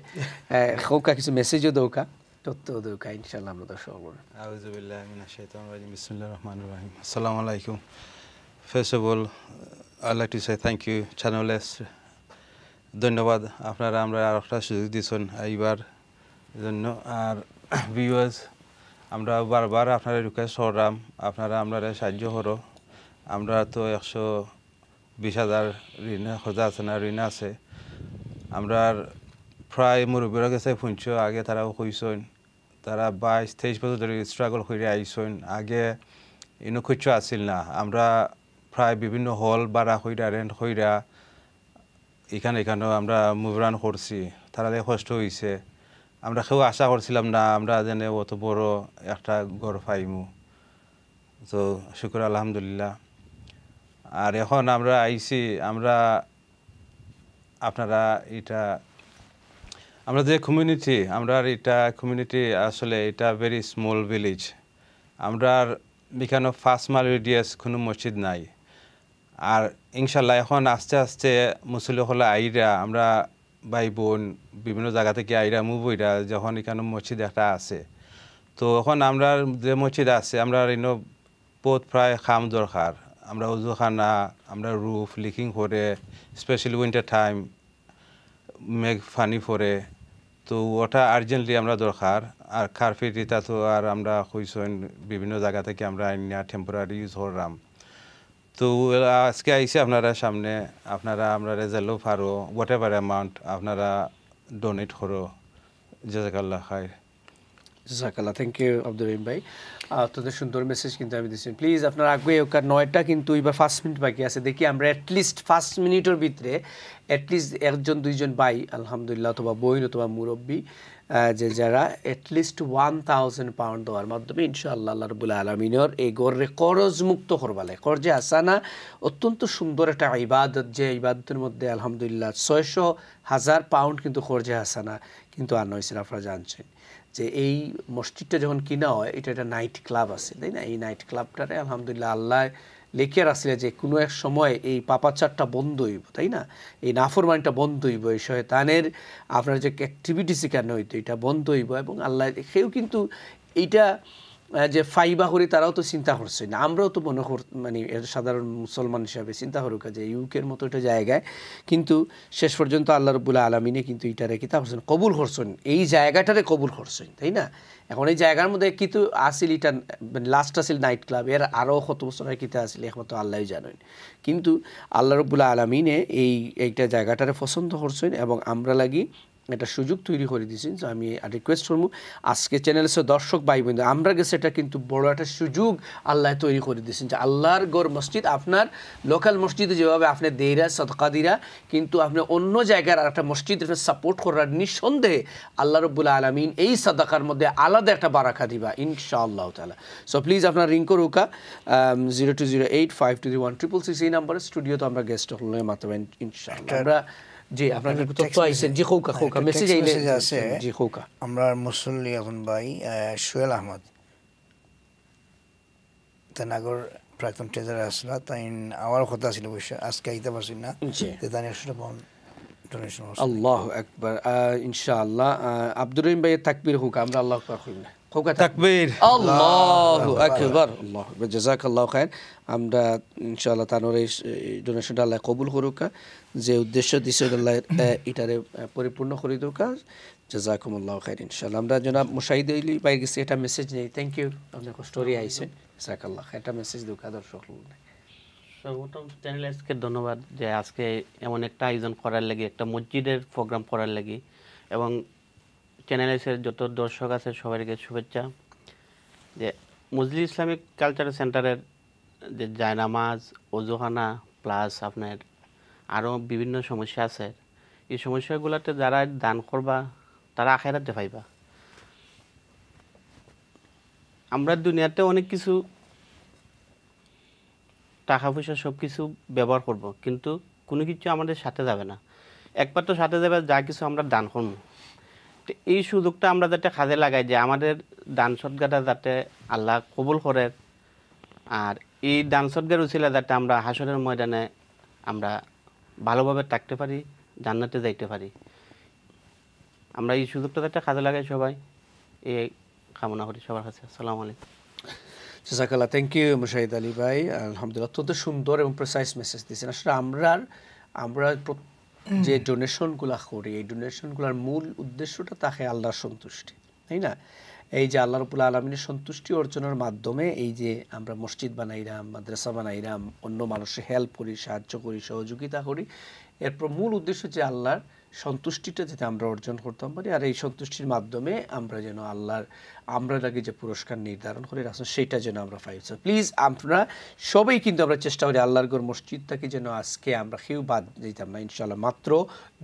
খোকা কিছু মেসেজও দৌকা, তথ্যও দৌকা, ইনশাআল্লাহ আমরা দর্শক করব। আউযুবিল্লাহি মিনাশ শাইতানির রাজিম, বিসমিল্লাহির রহমানির রহিম। আসসালামু আলাইকুম। First of all I like to say thank you channels, ধন্যবাদ আপনারা আমরা আর একটা সুযোগ দিয়েছেন এইবার জন্য। আর ভিউয়ার্স, আমরা বারবার আপনারা রিকোয়েস্ট করলাম আপনারা আমরা সাহায্য করো। আমরা তো 120,000 ঋণ খোঁজা আছে না, ঋণ আছে। আমরা প্রায় মুরব্বীরা গেছে শুনছ, আগে তারাও কইছেন তারা 22-23 বছর ধরে স্ট্রাগল করে আইসেন। আগে ইনো খুঁজছ আসিল না, আমরা প্রায় বিভিন্ন হল ভাড়া কইরা রেন্ট কইরা এখানেও আমরা মুভরান করছি, তারা কষ্ট হয়েছে। আমরা কেউ আশা করছিলাম না আমরা যেন অত বড় একটা ঘর পাইমু। তো শুকর আলহামদুলিল্লাহ। আর এখন আমরা আইছি, আমরা আপনারা এটা আমরা যে কমিউনিটি, আমরা এটা কমিউনিটি আসলে এটা ভেরি স্মল ভিলেজ। আমরা এখানে 5 মাইল রেডিয়াস কোনো মসজিদ নাই। আর ইনশাল্লাহ এখন আস্তে আস্তে মুসলিম হলে আইরা আমরা ভাই বোন বিভিন্ন জায়গা থেকে আইরা মুভইরা যখন এখানে মসজিদ একটা আছে, তো এখন আমরা যে মসজিদ আছে আমরা বহুত প্রায় খাম দরকার। আমরা উজুখানা, আমরা রুফ লিকিং করে, স্পেশালি উইন্টার টাইম মেঘ ফানি পরে, তো ওটা আর্জেন্টলি আমরা দরকার। আর কার্পেট এটা তো আর আমরা কইছেন বিভিন্ন জায়গা থেকে আমরা আইনা টেম্পোরারি ইউজ করলাম। তো আজকে আইসি আপনারা সামনে, আপনারা আমরা রেজাল্টও পারো হোয়াট এভার অ্যামাউন্ট আপনারা ডোনেট করো। জাযাকাল্লাহ খাইর। জাযাকাল্লাহ, থ্যাংক ইউ আব্দুর রহিম ভাই, আপনাদের সুন্দর মেসেজ কিন্তু আমি দিচ্ছি। প্লিজ আপনার আগে ওকার 9টা কিন্তু এবার 5 মিনিট বাকি আছে, দেখি আমরা অ্যাটলিস্ট 5 মিনিটের ভিতরে অ্যাটলিস্ট 1-2 ভাই আলহামদুলিল্লাহ অথবা বইন অথবা মুরব্বী যে যারা অ্যাটলিস্ট 1000 পাউন্ড দেওয়ার মাধ্যমে ইনশাআল্লাহ আল্লাহ রাব্বুল আলামিনের এই গড়ে করজ মুক্ত করবালে। করজে হাসানা অত্যন্ত সুন্দর একটা ইবাদত, যে ইবাদতের মধ্যে আলহামদুলিল্লাহ 600,000 পাউন্ড কিন্তু করজে হাসানা কিন্তু আনা হয়েছে। আপনারা জানছেন যে এই মসজিদটা যখন কিনা হয় এটা একটা নাইট ক্লাব আছে, তাই না? এই নাইট ক্লাবটারে আলহামদুলিল্লাহ আল্লাহ লেখিয়া রাখছিলেন যে কোনো এক সময় এই পাপাচারটা বন্ধ হইব, তাই না? এই নাফরমানটা বন্ধ হইব, এই শয়তানের আপনার যে অ্যাক্টিভিটি সেখানে হইতো এটা বন্ধ হইব। এবং আল্লাহ সেও কিন্তু এইটা যে ফাইবা করি তারাও তো চিন্তা করছে না, আমরাও তো মনে মানে সাধারণ মুসলমান হিসাবে চিন্তা করুক যে ইউকের মতো একটা জায়গায় কিন্তু শেষ পর্যন্ত আল্লাহ রাব্বুল আলামিনে কিন্তু এইটারে কিতা করছেন, কবুল করছেন, এই জায়গাটারে কবুল করছেন, তাই না? এখন এই জায়গার মধ্যে কিন্তু আসিল এটা লাস্ট আসিল নাইট ক্লাব, এর আরও কত বছর হয় কিতা আসিল একমাত্র আল্লাহই জানেন। কিন্তু আল্লাহ রাব্বুল আলামিনে এইটা জায়গাটারে পছন্দ করছেন এবং আমরা লাগি একটা সুযোগ তৈরি করে দিয়েছেন। যে আমি রিকোয়েস্ট করবো আজকে চ্যানেলের দর্শক ভাই বোনদের আমরা গেছে এটা কিন্তু বড় একটা সুযোগ আল্লাহ তৈরি করে দিয়েছেন যে আল্লাহর গড় মসজিদ আপনার লোকাল মসজিদে যেভাবে আপনি দেইরা সদকা দিরা কিন্তু আপনি অন্য জায়গার একটা মসজিদের সাপোর্ট করার নিঃসন্দেহে আল্লাহ রাব্বুল আলামিন এই সাদাকার মধ্যে আলাদা একটা বারাকা দিবা ইনশাআল্লাহ তাআলা। সো প্লিজ আপনার রিং করুকা 0208523166 এই নাম্বারে স্টুডিওতে আমরা গেস্ট হলে মাতাবেন ইনশাআল্লাহ। আমরা জি আপনার তথ্য আইছেন, জি খোকা মেসেজ আছে, জি খোকা আমরা মুসল্লি এখন ভাই সোহেল আহমদ তানাগর প্রাক্তন ট্রেজারার আসলা, তাই আমার কথা ছিল অবশ্য আজকে আইতে পারছি না, তাই 100 পাউন্ড ডোনেশন। আল্লাহু আকবার, ইনশাআল্লাহ। আব্দুর রহিম ভাই তাকবীর হোক, আমরা আল্লাহু আকবার কই না, খোকা তাকবীর, আল্লাহু আকবার, আল্লাহু আকবার, জাযাকাল্লাহু খাইর। আমরা ইনশাআল্লাহ তানোর এই ডোনেশনটা আল্লাহ কবুল করুক, যে উদ্দেশ্য দিছে আল্লাহ এটারে পরিপূর্ণ করে দোকা, জাযাকুমুল্লাহু খাইর। ইনশাআল্লাহ আমরা জনাব মুশাহিদ আলী ভাইয়ের কাছে একটা মেসেজ নেই। থ্যাংক ইউ, আপনার স্টোরি আইছে। জাযাকাল্লাহ খাইর, একটা মেসেজ দুকা দর্শক। সর্বপ্রথম চ্যানেল এসকে ধন্যবাদ যে আজকে এমন একটা আয়োজন করার লাগি, একটা মসজিদের প্রোগ্রাম করার লাগি, এবং চ্যানেল এসের যত দর্শক আছে সবাইকে শুভেচ্ছা। যে মজলিস ইসলামিক কালচারাল সেন্টারের যে জায়নামাজ, ওজুখানা প্লাস আপনার আরও বিভিন্ন সমস্যা আছে, এই সমস্যাগুলোতে যারা দান করবা তারা আখেরাতে পাইবা। আমরা দুনিয়াতে অনেক কিছু টাকা পয়সা সব কিছু ব্যবহার করব, কিন্তু কোনো কিছু আমাদের সাথে যাবে না, একবার তো সাথে যাবে যা কিছু আমরা দান করবো। তো এই সুযোগটা আমরা যাতে কাজে লাগাই, যে আমাদের দান সদগাটা যাতে আল্লাহ কবুল করে, আর এই দান সদগার উছিলা যাতে আমরা হাসরের ময়দানে আমরা ভালোভাবে থাকতে পারি, জান্নাতে যাইতে পারি। আমরা এই সুযোগটা যাতে কাজে লাগাই সবাই, এই কামনা করি সবার কাছে। আসসালামু আলাইকুম। জাযাকাল্লাহ, থ্যাংক ইউ মুশাহিদ আলী ভাই। আলহামদুলিল্লাহ, অত্যন্ত সুন্দর এবং প্রেসাইজ মেসেজ দিয়েছেন। আসলে আমরা যে ডোনেশনগুলো করি, এই ডোনেশনগুলোর মূল উদ্দেশ্যটা তাকে আল্লাহর সন্তুষ্টি, তাই না? এই যে আল্লাহ রাব্বুল আলামিনের সন্তুষ্টি অর্জনের মাধ্যমে এই যে আমরা মসজিদ বানাইলাম, মাদ্রাসা বানাইলাম, অন্য মানুষের হেল্প করি, সাহায্য করি, সহযোগিতা করি, এরপর মূল উদ্দেশ্য যে আল্লাহর সন্তুষ্টিটা যাতে আমরা অর্জন করতে পারি, আর এই সন্তুষ্টির মাধ্যমে আমরা যেন আমরা লাগে যে পুরস্কার নির্ধারণ করে রাখছেন সেইটা যেন আমরা পাই। প্লিজ আমরা সবাই কিন্তু আমরা চেষ্টা করি আল্লাহর ঘর মসজিদটাকে যেন আজকে আমরা কেউ বাদ দিতাম না। ইনশাআল্লাহ মাত্র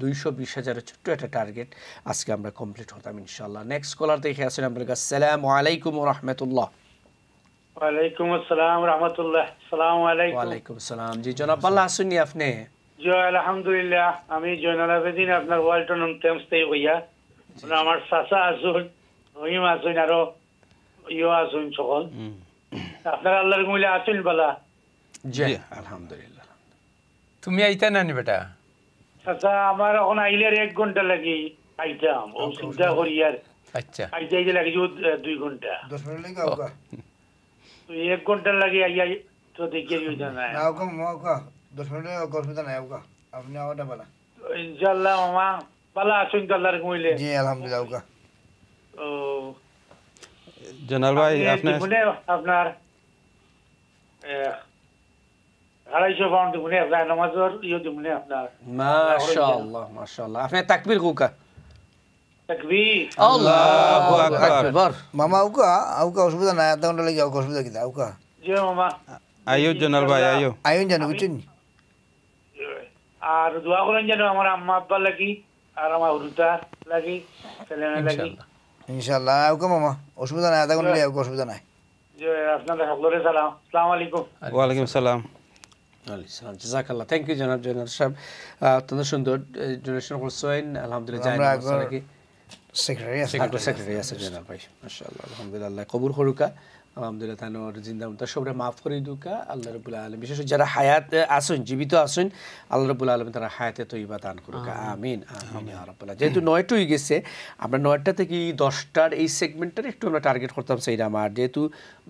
220,000 ছোট্ট একটা টার্গেট আজকে আমরা কমপ্লিট হতাম ইনশাআল্লাহ। নেক্সট কলার দেখে আসেন আপনার কাছে। আসসালামু আলাইকুম ওয়া রাহমাতুল্লাহ। ওয়ালাইকুম আসসালাম রাহমাতুল্লাহ। আসসালামু আলাইকুম। ওয়ালাইকুম আসসালাম। জি জনাব, ভালো আছেন আপনি? জি আলহামদুলিল্লাহ, আমি জয়নাল আবেদিন আপনার ওয়ালটন টেমস থেকে কইয়া। আমার চাচা আসুন, রহিম আসুন, আরো আসুন সকল। আপনার আল্লাহর কইলে আসুন বালা। জি আলহামদুলিল্লাহ। তুমি আইতা না নি বেটা? চাচা আমার এখন আইলে 1 ঘন্টা লাগি আইতাম, ও চিন্তা করি আর। আচ্ছা, আইতে লাগি 2 ঘন্টা, 10 মিনিট লাগে আউকা 1 ঘন্টা লাগে আইয়া তো দেখি না না আউকা মাউকা 10 মিনিট অসুবিধা নাই আউকা, আপনি আওয়াটা বলা। ইনশাআল্লাহ মামা বালা আসুন তো আল্লাহর কইলে। জি আলহামদুলিল্লাহ আউকা। ও জনাল ভাই আপনি আপনার 250 পাউন্ড দিবনে আপনার নামাজের দিবনে আপনার। মাশাআল্লাহ মাশাআল্লাহ। আপনি তাকবীর কোকা? তাকবীর। আল্লাহু আকবার। মামা আউকা অসুবিধা নাই, আধা ঘন্টা লাগে আউকা, অসুবিধা কিতা আউকা। জি মামা। আইও জনাল ভাই আইও। আইন জানো বুঝছেন? আর দোয়া করেন যেন আমার আম্মা আব্বা লাগি আর আমার হুরুতা লাগি, ছেলেমেয়ে লাগি। ইনশাআল্লাহ আউকা মামা, অসুবিধা নাই, আধা ঘন্টা লাগে আউকা, অসুবিধা নাই। জি আপনাদের সকলের সালাম। আসসালামু আলাইকুম। ওয়ালাইকুম সালাম। জাযাকাল্লাহ, থ্যাংক ইউ জনাব জয়নাল সাহেব, অত্যন্ত সুন্দর ডোনেশন করছেন। আলহামদুলিল্লাহ, সেক্রেটারি আছে জনাব ভাই, মাশাআল্লাহ আলহামদুলিল্লাহ। আল্লাহ কবুল করুকা, আলহামদুলিল্লাহ তানোর জিন্দা মুতা সবরে মাফ করে দুকা আল্লাহ রাব্বুল আলামিন। বিশেষ করে যারা হায়াত আছেন, জীবিত আছেন, আল্লাহ রাব্বুল আলামিন তারা হায়াতে তয়্যিবা দান করুকা, আমিন আমিন ইয়া রাব্বাল আলামিন। যেহেতু 9টা হয়ে গেছে, আমরা 9টা থেকে 10টার এই সেগমেন্টটার একটু আমরা টার্গেট করতাম সেইরাম। আর যেহেতু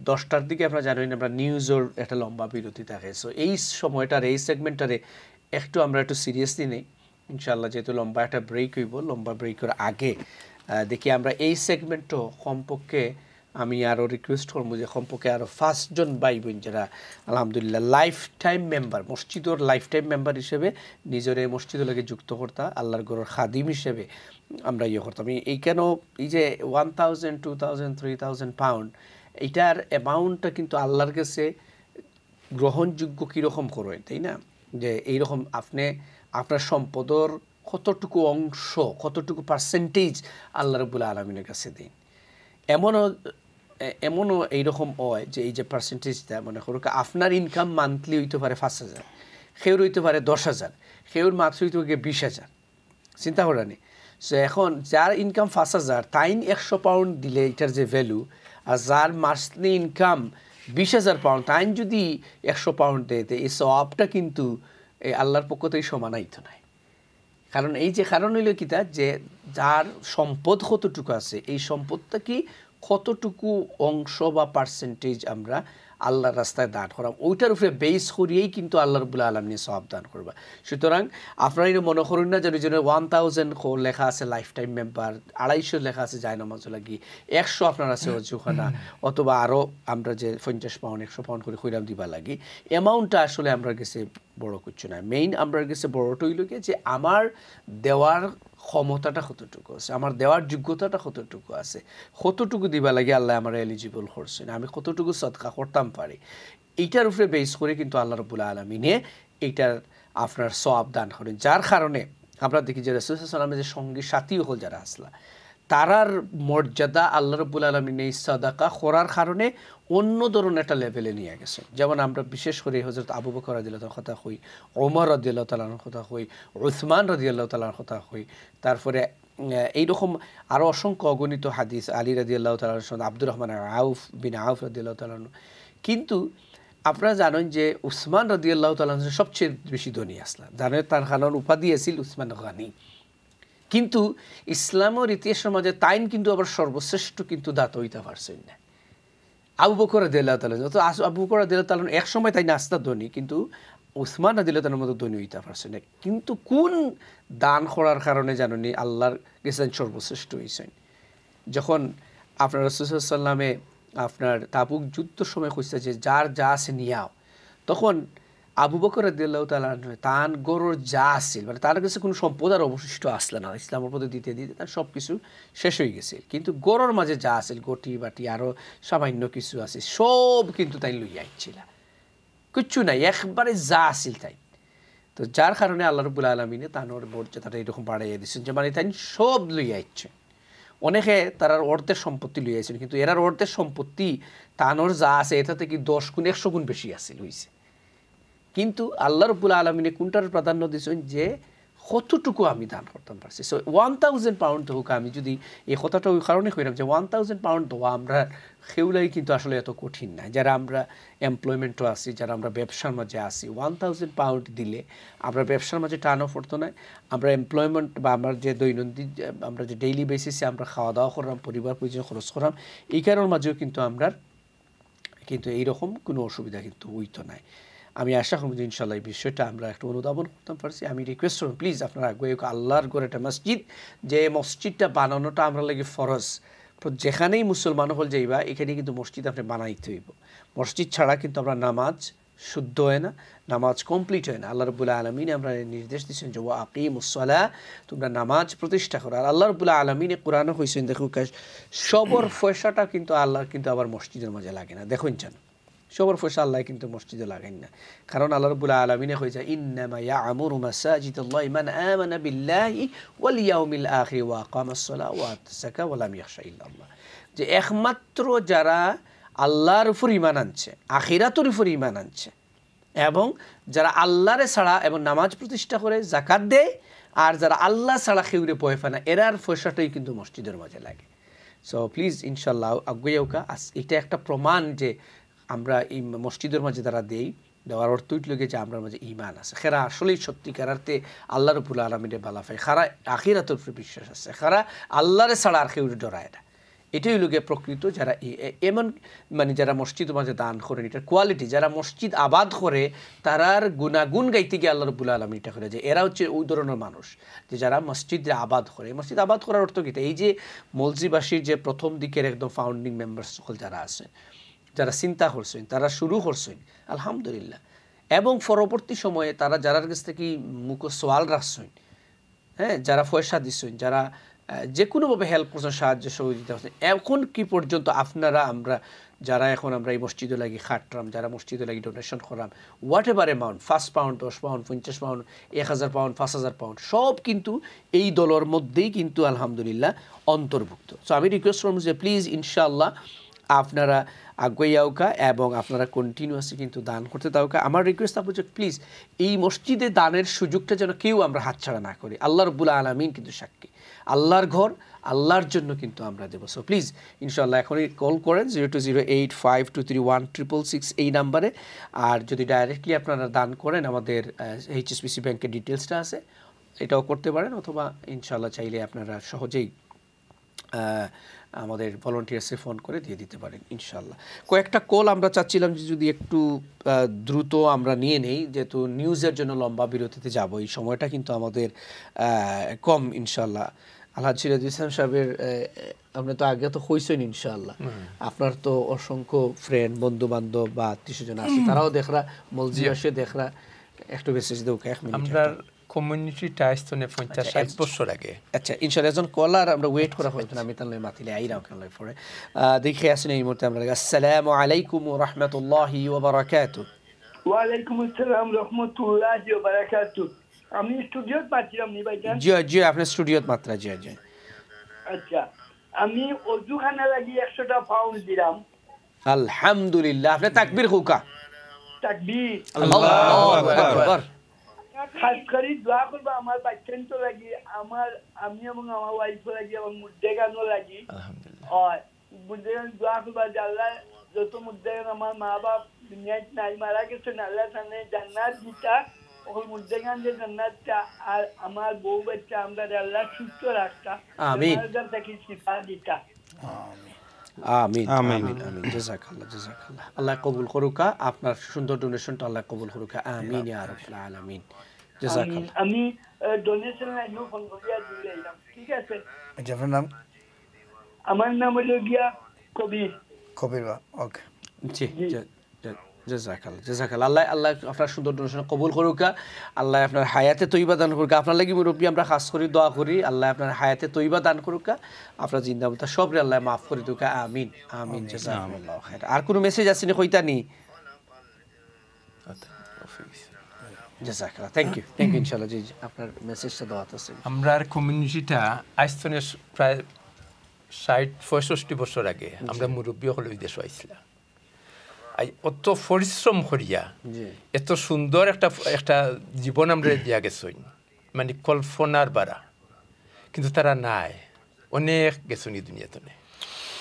10টার দিকে আপনারা জানেন আমরা নিউজের একটা লম্বা বিরতি থাকে, সো এই সময়টার এই সেগমেন্টটারে একটু আমরা একটু সিরিয়াসলি নেই ইনশাআল্লাহ। যেহেতু লম্বা একটা ব্রেক হইব, লম্বা ব্রেকের আগে দেখি আমরা এই সেগমেন্টও কমপক্ষে আমি আরও রিকোয়েস্ট করবো যে কমপক্ষে আরও 5 জন ভাই বোন যারা আলহামদুলিল্লাহ লাইফ টাইম মেম্বার, মসজিদর লাইফ টাইম মেম্বার হিসেবে নিজের এই মসজিদের লাগে যুক্ত করতা, আল্লাহর ঘরের খাদিম হিসেবে আমরা করতাম। এই কেন এই যে 1000, 2000, 3000 পাউন্ড, এইটার অ্যামাউন্টটা কিন্তু আল্লাহর কাছে গ্রহণযোগ্য কীরকম করেন, তাই না? যে এইরকম আপনি আপনার সম্পদর কতটুকু অংশ, কতটুকু পার্সেন্টেজ আল্লাহ রাব্বুল আলামিনের কাছে দিন। এমনও এইরকম হয় যে এই যে পার্সেন্টেজটা মনে করুক আপনার ইনকাম মান্থলি হইতে পারে 5,000, সেউর হইতে পারে 10,000, সেউর মাত্র হইতে পারে 20,000। চিন্তা করানি। সো এখন যার ইনকাম 5,000 তাই 100 পাউন্ড দিলে এটার যে ভ্যালু, আর যার মান্থলি ইনকাম 20,000 পাউন্ড তাই যদি 100 পাউন্ড দেয়, এই সওয়াবটা কিন্তু এই আল্লাহর পক্ষ থেকে সমানায়িত নয়। কারণ এই যে কারণ হইল কিতা, যে যার সম্পদ কতটুকু আছে, এই সম্পদটা কি কতটুকু অংশ বা পার্সেন্টেজ আমরা আল্লাহর রাস্তায় দান করা, ওইটার উপরে বেস করিয়েই কিন্তু আল্লাহ রাব্বুল আলামিন সওয়াব দান করবা। সুতরাং আপনারা এটা মনে করুন না যেন 1000 লেখা আছে লাইফ টাইম মেম্বার, 250 লেখা আছে জায়নামাজ লাগি, 100 আপনার আছে অজুখানা, অথবা আরও আমরা যে 50 পাউন্ড 100 পাউন্ড করে খৈরাম দিবা লাগি, অ্যামাউন্টটা আসলে আমরা কাছে বড় কিছু না। মেইন আমরা কাছে বড়টা হইল কি যে আমার দেওয়ার ক্ষমতাটা কতটুকু আছে, আমার দেওয়ার যোগ্যতাটা কতটুকু আছে, কতটুকু দিবা লাগে আল্লাহ আমার এলিজিবল করছেন, আমি কতটুকু সদকা করতাম পারি, এইটার উপরে বেস করে কিন্তু আল্লাহ রাব্বুল আলামিনে এইটার আপনার সওয়াব দান করেন। যার কারণে আমরা দেখি যে রাসূল সাল্লাল্লাহু আলাইহি ওয়াসাল্লামের যে সঙ্গী সাথী হল যারা আসলা, তারার মর্যাদা আল্লাহ রাব্বুল আলামিন এই সাদাকা করার কারণে অন্য ধরনের একটা লেভেলে নিয়ে গেছে। যেমন আমরা বিশেষ করে হযরত আবু বকর রাদিয়াল্লাহু তাআলার কথা কই, ওমর রাদিয়াল্লাহু তাআলার কথা কই, উসমান রাদিয়াল্লাহু তাআলার কথা কই, তারপরে এইরকম আরও অসংখ্য অগণিত হাদিস, আলী রাদিয়াল্লাহু তাআলার সঙ্গে আব্দুর রহমান আউফ বিন আউফ রাদিয়াল্লাহু তাআলা। কিন্তু আপনারা জানেন যে উসমান রাদিয়াল্লাহু তাআলা সবচেয়ে বেশি ধনী আসলাম, জানেন তার খানোর উপাধি আছিল উসমান গানি। কিন্তু ইসলামের ইতিহাসের মাঝে তাইন কিন্তু আবার সর্বশ্রেষ্ঠ কিন্তু দাতা হইতে পারছেন না। আবু বকর রাদিয়াল্লাহু তাআলা, যত আবু বকর রাদিয়াল্লাহু তাআলা এক সময় তাই নাস্তা ধনী, কিন্তু উসমান রাদিয়াল্লাহু তাআলার মতো ধনী হইতে পারছেন না। কিন্তু কোন দান করার কারণে জানেন আল্লাহর কাছে সর্বশ্রেষ্ঠ হয়েছেন? যখন আপনার রাসূল সাল্লাল্লাহু আলাইহি ওয়াসাল্লামে আপনার তাবুক যুদ্ধের সময় খুঁজছে যে যার যা আছে নিয়াও, তখন আবু বকর রাদিয়াল্লাহু তাআলা তার গরুর যা আছিল, মানে তার কাছে কোনো সম্পদ আর অবশিষ্ট আসলে না, ইসলামের পথে দিতে দিতে তার সব কিছু শেষ হয়ে গেছে। কিন্তু গরুর মাঝে যা আছিল, গটি বাটি আরও সামান্য কিছু আছে, সব কিন্তু তাই লইয়া আইছিল, কিচ্ছু নাই, একবারে যা আছিল তাই। তো যার কারণে আল্লাহ রাব্বুল আলামিনে তানোর মর্যাদাটা এরকম বাড়াইয়া দিচ্ছেন যে মানে তাই সব লইয়া আইছে। অনেকে তারার অর্ধের সম্পত্তি লইয়াছেন, কিন্তু এরার অর্ধের সম্পত্তি তানোর যা আছে এটা থেকে 10 গুণ 100 গুণ বেশি আছিল হইছে। কিন্তু আল্লাহ রাব্বুল আলামিনে কোনটার প্রাধান্য দিয়েছেন যে কতটুকু আমি দান করতাম পারছি। সো 1000 পাউন্ড হোক, আমি যদি এই কথাটা ওই কারণে কইলাম যে 1000 পাউন্ড দেওয়া আমরা সেগুলাই কিন্তু আসলে এত কঠিন না। যারা আমরা এমপ্লয়মেন্টও আছি, যারা আমরা ব্যবসার মাঝে আছি, 1000 পাউন্ড দিলে আমরা ব্যবসার মাঝে টার্ন অফ করতো না, আমরা এমপ্লয়মেন্ট বা আমার যে দৈনন্দিন আমরা যে ডেইলি বেসিসে আমরা খাওয়া দাওয়া করলাম, পরিবার পরিজন খরচ করলাম, এই কারণের মাঝেও কিন্তু আমরা কিন্তু এইরকম কোনো অসুবিধা কিন্তু হইতো নাই। আমি আশা করব যে ইনশাআল্লাহ এই বিষয়টা আমরা একটু অনুধাবন করতে পারছি। আমি রিকোয়েস্ট করব প্লিজ আপনারা আগে আল্লাহর ঘরে একটা মসজিদ, যে মসজিদটা বানানোটা আমরা লাগে ফরজ, যেখানেই মুসলমান হল যাইবা এখানে কিন্তু মসজিদ আপনি বানাইতে হইব। মসজিদ ছাড়া কিন্তু আমরা নামাজ শুদ্ধ হয় না, নামাজ কমপ্লিট হয় না। আল্লাহ রাব্বুল আলামিন আমরা নির্দেশ দিয়েছেন যে ওয়া আকিমুস সালাহ, তোমরা নামাজ প্রতিষ্ঠা করো। আর আল্লাহ রাব্বুল আলামিন কোরআনে কইছেন, দেখো সবর পয়সাটা কিন্তু আল্লাহর কিন্তু আবার মসজিদের মাঝে লাগে না। দেখুন জান, সবর পয়সা আল্লাহ কিন্তু মসজিদে লাগান না, কারণ আল্লাহ রাব্বুল আলামিনে কইছে ইন্নামা ইয়া'মুরু মাসাজিদাল্লাহি মান আমানা বিল্লাহি ওয়াল ইয়াউমিল আখির ওয়া আকামাস সালাহ ওয়া আতাস যাকাত ওয়া লাম ইয়াখশা ইল্লাল্লাহ, যে একমাত্র যারা আল্লাহর উপর ঈমান আনছে, আখিরাতের উপর ঈমান আনছে, এবং যারা আল্লাহরে ছাড়া এবং নামাজ প্রতিষ্ঠা করে, যাকাত দেয়, আর যারা আল্লাহ ছাড়া কেউরে ভয় পায় না, এরার পয়সাটাই কিন্তু মসজিদের মাঝে লাগে। সো প্লিজ ইনশাআল্লাহ আগুয়াউকা, এটা একটা প্রমাণ যে আমরা এই মসজিদের মাঝে যারা দেওয়ার অর্থ উঠল যে আমরা মাঝে ঈমান আছে, খেরা আসলেই সত্যিকার অর্থে আল্লাহ রাব্বুল আলামিনের বালা পায়, খারা আখিরাতের উপরে বিশ্বাস আছে, খারা আল্লাহরে ছাড়া আর কেউ ডরায় না। এটাই হলো গিয়ে প্রকৃত যারা এমন মানে যারা মসজিদের মাঝে দান করেন, এটার কোয়ালিটি, যারা মসজিদ আবাদ করে তারার গুণাগুণ গাইতে গিয়ে আল্লাহ রাব্বুল আলামিন এটা করে, যে এরা হচ্ছে ওই ধরনের মানুষ যে যারা মসজিদে আবাদ করে। মসজিদ আবাদ করার অর্থ কী? এই যে মলজিবাসীর যে প্রথম দিকের একদম ফাউন্ডিং মেম্বার্স সকল যারা আছে, যারা চিন্তা করছেন, তারা শুরু করছেন আলহামদুলিল্লাহ, এবং পরবর্তী সময়ে তারা যারার কাছ থেকে মুখ সোয়াল রাখছেন, হ্যাঁ, যারা পয়সা দিচ্ছেন, যারা যে কোনোভাবে হেল্প করছেন, সাহায্য সহযোগিতা করছেন, এখন কি পর্যন্ত আপনারা আমরা যারা এখন আমরা এই মসজিদে লাগি খাটলাম, যারা মসজিদে লাগি ডোনেশন করলাম, what ever amount, 5 pound 10 pound 50 pound 1000 pound 5000 pound, সব কিন্তু এই দলের মধ্যেই কিন্তু আলহামদুলিল্লাহ অন্তর্ভুক্ত। সো আমি রিকোয়েস্ট করব যে প্লিজ ইনশাআল্লাহ আপনারা আগুয়াউকা এবং আপনারা কন্টিনিউয়াসলি কিন্তু দান করতে দাওকা। আমার রিকোয়েস্ট থাকবে যে প্লিজ এই মসজিদে দানের সুযোগটা যেন কেউ আমরা হাতছাড়া না করি। আল্লাহ রাব্বুল আলামিন কিন্তু সাক্ষী, আল্লাহর ঘর আল্লাহর জন্য কিন্তু আমরা দেবো। সো প্লিজ ইনশাআল্লাহ এখনই কল করেন 0208523166 এই নাম্বারে। আর যদি ডাইরেক্টলি আপনারা দান করেন, আমাদের HSBC ব্যাংকের ডিটেলসটা আছে, এটাও করতে পারেন, অথবা ইনশাআল্লাহ চাইলে আপনারা সহজেই আমাদের ভলান্টিয়ার্সে ফোন করে দিয়ে দিতে পারেন ইনশাল্লাহ। কয়েকটা কল আমরা চাচ্ছিলাম যে যদি একটু দ্রুত আমরা নিয়ে নেই, যেহেতু নিউজের জন্য লম্বা বিরতিতে যাব, এই সময়টা কিন্তু আমাদের কম ইনশাল্লাহ। আলহাজ সিরাজুল ইসলাম সাহেবের আপনি তো আগে তো হইছেন ইনশাআল্লাহ, আপনার তো অসংখ্য ফ্রেন্ড বন্ধু বান্ধব বা আত্মীয় স্বজন আছে, তারাও দেখরা মসজিদ আসে দেখরা একটু মেসেজ দেও এক মিনিট। আমরা কমিউনিটিটা আইস্তনে 50-60 বছর আগে। আচ্ছা ইনশাআল্লাহ একজন কলার আমরা ওয়েট করা হইতো না, আমি তাহলে মাতিলে আইরাও কেন পরে দেখে আসেন এই মুহূর্তে আমরা। আসসালামু আলাইকুম ওয়া রাহমাতুল্লাহি ওয়া বারাকাতুহু। ওয়া আলাইকুম আসসালাম রাহমাতুল্লাহি ওয়া বারাকাতুহু। আমি স্টুডিওত পাচ্ছিলাম নি ভাইজান। জি জি আপনি স্টুডিওত মাত্রা জি জি। আচ্ছা আমি ওযুখানা লাগি 100টা পাউন্ড দিলাম। আলহামদুলিল্লাহ। আপনি তাকবীর হুকা। তাকবীর। আল্লাহু আকবার। খাস করে দোয়া করবা আমার বাচ্চান তো লাগি, আমার আমি এবং আমার ওয়াইফ লাগি এবং মুদ্দেগানও লাগি। আলহামদুলিল্লাহ। আর মুদ্দেগান দোয়া করবা যে আল্লাহ যত মুদ্দেগান আমার মা বাপ দুনিয়ায় নাই মারা গেছে আল্লাহ তানে জান্নাত দিতা, ওই মুদ্দেগান যে জান্নাতটা আর আমার বউ বাচ্চা আমরা আল্লাহ সুস্থ রাখতা। আমিন। আমাদের থেকে শিফা দিতা। আমিন আমিন আমিন। জাযাকাল্লাহ জাযাকাল্লাহ। আল্লাহ কবুল করুকা আপনার সুন্দর ডোনেশনটা, আল্লাহ কবুল করুকা। আমিন ইয়া রাব্বাল আলামিন। জাযাকাল্লাহ। আমি ডোনেশন আইনো ফোন করিয়া দিলাম, ঠিক আছে? আচ্ছা আপনার নাম? আমার নাম হলো গিয়া কবির। কবির বা ওকে জি জাযাকাল্লাহ জাযাকাল্লাহ। আল্লাহ আল্লাহ আপনার সুন্দর ডোনেশন কবুল করুকা, আল্লাহ আপনার হায়াতে তৈবা দান করুকা। আপনার লাগি মুরব্বী আমরা খাস করি দোয়া করি, আল্লাহ আপনার হায়াতে তৈবা দান করুকা, আপনার জিন্দামতা সবরে আল্লাহ মাফ করে দুকা। আমিন আমিন। জাযাকাল্লাহু খাইর। আর কোনো মেসেজ আছে নি কইতা নি? জাযাকাল্লাহ। থ্যাংক ইউ ইনশাআল্লাহ। জি আপনার মেসেজটা দেওয়া আছে। আমরা কমিউনিটিটা আইস্তনে প্রায় 60-65 বছর আগে আমরা মুরব্বী হলে ওই দেশ আইছিলাম। অত পরিশ্রম করিয়া এত সুন্দর একটা জীবন আমরা দিয়া গেছই, মানে কল্পনার বাড়া, কিন্তু তারা নাই, অনেক গেছনি দুনিয়াতে।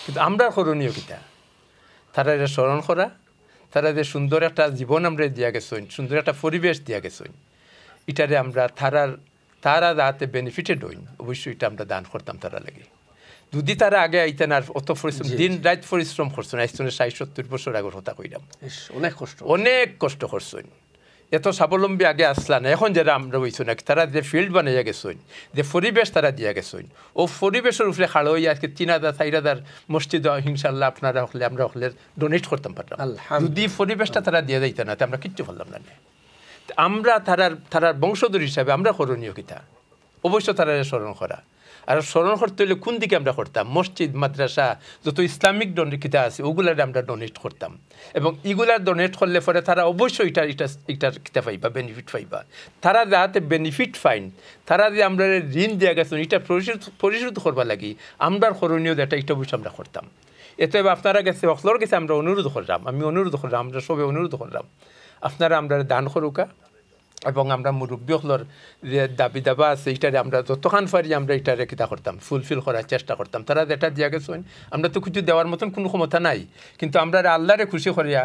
কিন্তু আমরা করণীয় কিতা তারা এটা স্মরণ করা, তারা যে সুন্দর একটা জীবন আমরা দিয়া গেছই, সুন্দর একটা পরিবেশ দিয়া গেছই, এটারে আমরা তারা যাতে বেনিফিটেড হইন, অবশ্যই এটা আমরা দান করতাম তারা লাগে। যদি তারা আগে আইতেন আর অত পরিশ্রম দিন রাত পরিশ্রম করছেন, আইসনে 60-70 বছর আগের কথা কইলাম, অনেক কষ্ট করছেন, এত স্বাবলম্বী আগে আসলা না। এখন যারা আমরা হইছো নাকি তারা যে ফিল্ড বানাইয়া গেছেন, যে পরিবেশ তারা দিয়া গেছেন, ও পরিবেশের উপরে খাড়ো হইয়া আজকে 3000-4000 মসজিদ ইনশাল্লাহ আপনারা হলে আমরা হলে ডোনেট করতাম পারতাম। যদি পরিবেশটা তারা দিয়ে যাইতে না আমরা কিচ্ছু পারলাম না। আমরা তারার বংশধর হিসাবে আমরা করণীয় কিতা অবশ্য তারা স্মরণ করা, আর স্মরণ করতে হলে কোন দিকে আমরা করতাম? মসজিদ মাদ্রাসা যত ইসলামিক কিতা আছে ওগুলার আমরা ডোনেট করতাম, এবং এগুলার ডোনেট করলে পরে তারা অবশ্যই এটার কিতা পাইবা, বেনিফিট পাইবা। তারা যাতে বেনিফিট পাইন, তারা যে আমরা ঋণ দেওয়া গেছেন এটা পরিশোধ করবা লাগি আমরা করণীয় এটা অবশ্যই আমরা করতাম। এতে আপনারা গেছে অকলর গেছে আমরা অনুরোধ করলাম, আমি অনুরোধ করলাম, আমরা সবে অনুরোধ করলাম আপনারা আমরা দান করুকা, এবং আমরা মুরব্বীগুলোর যে দাবি দাবা আছে এটারে আমরা যতক্ষণ পারি আমরা এটারে কিতা করতাম, ফুলফিল করার চেষ্টা করতাম। তারা যেটা দিয়া গেছেন আমরা তো কিছু দেওয়ার মতন কোনো ক্ষমতা নাই, কিন্তু আমরা আল্লাহরে খুশি করিয়া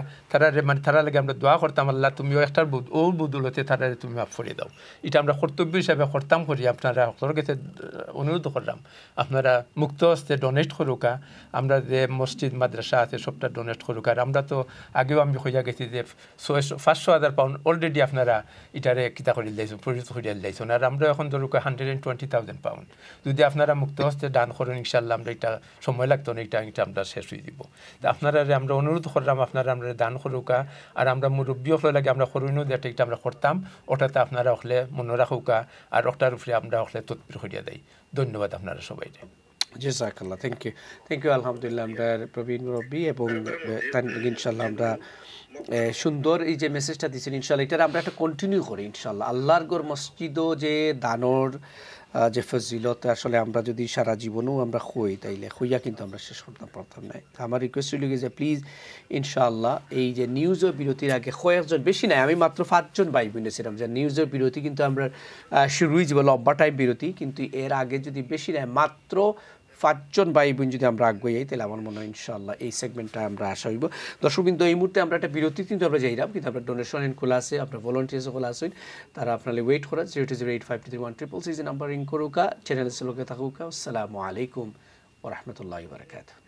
মানে তারা লাগে আমরা দোয়া করতাম, আল্লাহ তুমিও একটার ওর বদলতে তারারে তুমি মাফ করে দাও। এটা আমরা কর্তব্য হিসাবে করতাম করি। আপনারা সকলের কাছে অনুরোধ করলাম আপনারা মুক্ত হস্তে ডোনেট করুকা, আমরা যে মসজিদ মাদ্রাসা আছে সবটা ডোনেট করুক। আর আমরা তো আগেও আমি হইয়া গেছি যে 500,000 পাউন্ড অলরেডি আপনারা এটারে কিতা করে দিয়েছেন, পরিশোধ করিয়া দিয়েছেন। আর আমরা এখন ধরুক 120,000 পাউন্ড যদি আপনারা মুক্ত হস্তে দান করেন ইনশাল্লাহ আমরা এটা সময় লাগতো না, এটা আমরা শেষ হয়ে দিব। তা আপনারা আমরা অনুরোধ করলাম আপনারা আমরা দান করুকা, আর আমরা মুরব্বী হলে লাগে আমরা করুনও যেটা এটা আমরা করতাম ওটাতে আপনারা হলে মনে রাখুকা, আর ওটার উপরে আমরা হলে তৎপর করিয়া দেয়। ধন্যবাদ আপনারা সবাই। জাযাকাল্লাহ। থ্যাংক ইউ আলহামদুলিল্লাহ। আমরা প্রবীণ মুরব্বী এবং ইনশাল্লাহ আমরা সুন্দর এই যে মেসেজটা দিচ্ছেন ইনশাল্লাহ এটা আমরা একটা কন্টিনিউ করি ইনশাল্লাহ। আল্লাহর গড় মসজিদও যে দানর যে ফজিলত আসলে আমরা যদি সারা জীবনেও আমরা হই তাইলে হইয়া কিন্তু আমরা শেষ করতে পারতাম না। আমার রিকোয়েস্ট হইল যে প্লিজ ইনশাআল্লাহ এই যে নিউজের বিরতির আগে কয়েকজন, বেশি নাই, আমি মাত্র 5 জন ভাই বোনেছিলাম যে নিউজের বিরতি কিন্তু আমরা শুরুই যাব লম্বা টাইম বিরতি, কিন্তু এর আগে যদি বেশি নাই মাত্র 5 জন ভাই বোন যদি আমরা আগুয়ে যাই তাহলে আমার মনে হয় ইনশাআল্লাহ এই সেগমেন্টটা আমরা আশা হইব। দর্শক কিন্তু এই মুহূর্তে আমরা একটা বিরতি কিন্তু আমরা যাইলাম, কিন্তু আপনার ডোনেশন খোলা আছে, আপনার ভলান্টিয়ার্সও খোলা আছে, তারা আপনার ওয়েট করা 0208531666 নাম্বার রিং করুকা, চ্যানেলের লোকে থাকুকা। আসসালামু আলাইকুম ওয়া রাহমাতুল্লাহি ওয়া বারাকাতুহু।